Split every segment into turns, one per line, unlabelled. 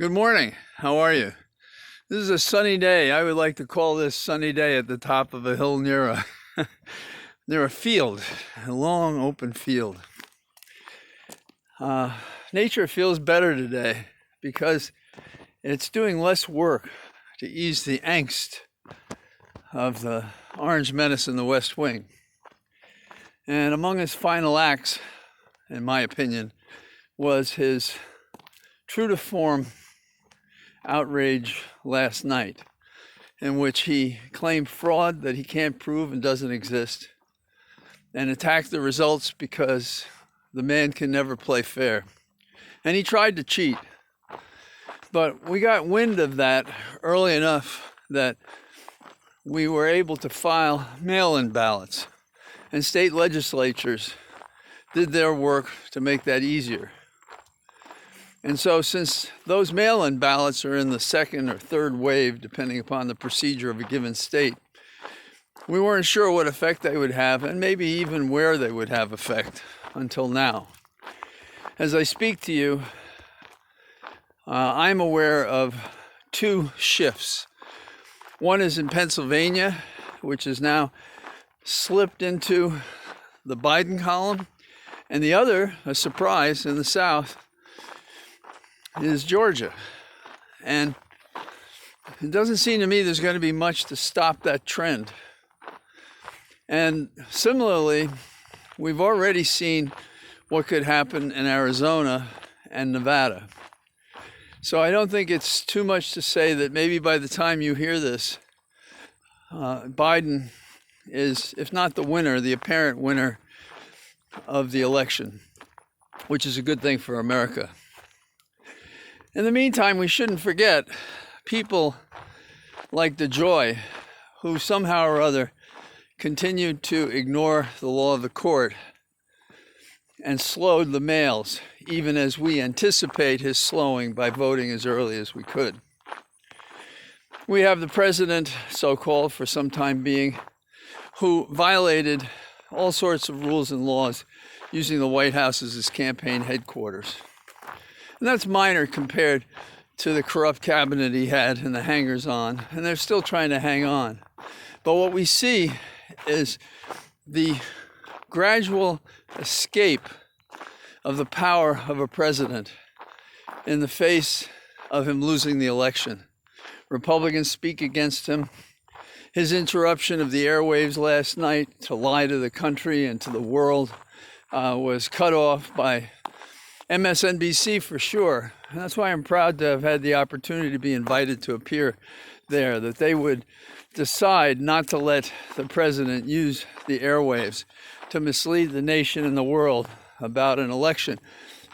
Good morning. How are you? This is a sunny day. I would like to call this sunny day at the top of a hill near a near a field, a long open field. Nature feels better today because it's doing less work to ease the angst of the orange menace in the West Wing. And among his final acts, in my opinion, was his true to form outrage last night, in which he claimed fraud that he can't prove and doesn't exist, and attacked the results because the man can never play fair. And he tried to cheat. But we got wind of that early enough that we were able to file mail-in ballots, and state legislatures did their work to make that easier. And so since those mail-in ballots are in the second or third wave, depending upon the procedure of a given state, we weren't sure what effect they would have, and maybe even where they would have effect until now. As I speak to you, I'm aware of two shifts. One is in Pennsylvania, which is now slipped into the Biden column, and the other, a surprise, in the South, is Georgia. And it doesn't seem to me there's going to be much to stop that trend. And similarly, we've already seen what could happen in Arizona and Nevada. So I don't think it's too much to say that maybe by the time you hear this, Biden is, if not the winner, the apparent winner of the election, which is a good thing for America. In the meantime, we shouldn't forget people like DeJoy, who somehow or other continued to ignore the law of the court and slowed the mails, even as we anticipate his slowing by voting as early as we could. We have the president, so-called for some time being, who violated all sorts of rules and laws using the White House as his campaign headquarters. And that's minor compared to the corrupt cabinet he had and the hangers-on, and they're still trying to hang on. But what we see is the gradual escape of the power of a president in the face of him losing the election. Republicans speak against him. His interruption of the airwaves last night to lie to the country and to the world was cut off by MSNBC for sure. And that's why I'm proud to have had the opportunity to be invited to appear there, that they would decide not to let the president use the airwaves to mislead the nation and the world about an election,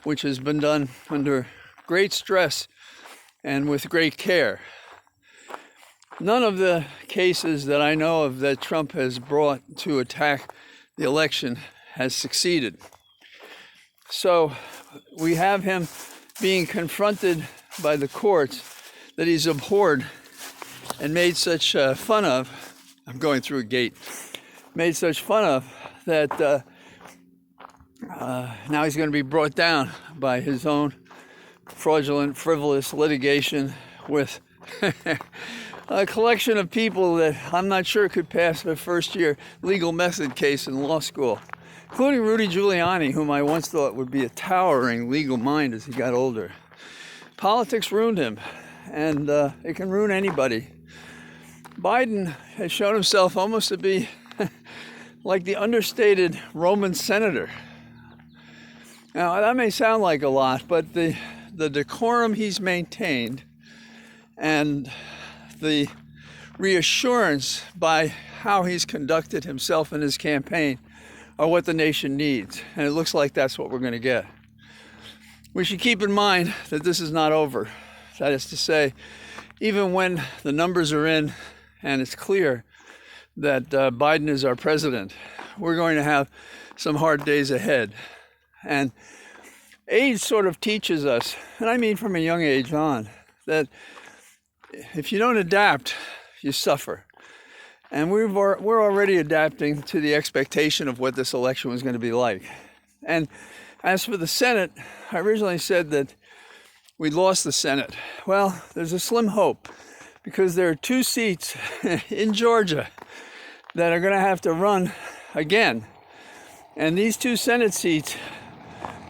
which has been done under great stress and with great care. None of the cases that I know of that Trump has brought to attack the election has succeeded. So we have him being confronted by the courts that he's abhorred and made such fun of. I'm going through a gate. Made such fun of that now he's going to be brought down by his own fraudulent, frivolous litigation with a collection of people that I'm not sure could pass a first-year legal method case in law school, including Rudy Giuliani, whom I once thought would be a towering legal mind as he got older. Politics ruined him, and it can ruin anybody. Biden has shown himself almost to be like the understated Roman senator. Now, that may sound like a lot, but the decorum he's maintained and the reassurance by how he's conducted himself in his campaign are what the nation needs. And it looks like that's what we're going to get. We should keep in mind that this is not over. That is to say, even when the numbers are in and it's clear that Biden is our president, we're going to have some hard days ahead. And age sort of teaches us, and I mean from a young age on, that if you don't adapt, you suffer. And we're already adapting to the expectation of what this election was going to be like. And as for the Senate, I originally said that we'd lost the Senate. Well, there's a slim hope because there are 2 seats in Georgia that are going to have to run again. And these 2 Senate seats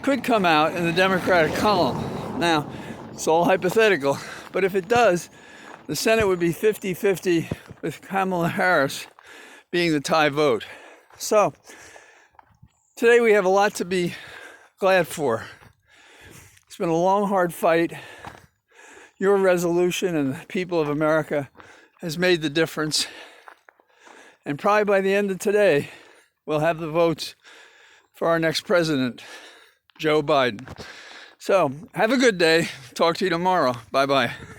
could come out in the Democratic column. Now, it's all hypothetical, but if it does, the Senate would be 50-50 with Kamala Harris being the tie vote. So, today we have a lot to be glad for. It's been a long, hard fight. Your resolution and the people of America has made the difference. And probably by the end of today, we'll have the votes for our next president, Joe Biden. So, have a good day. Talk to you tomorrow. Bye-bye.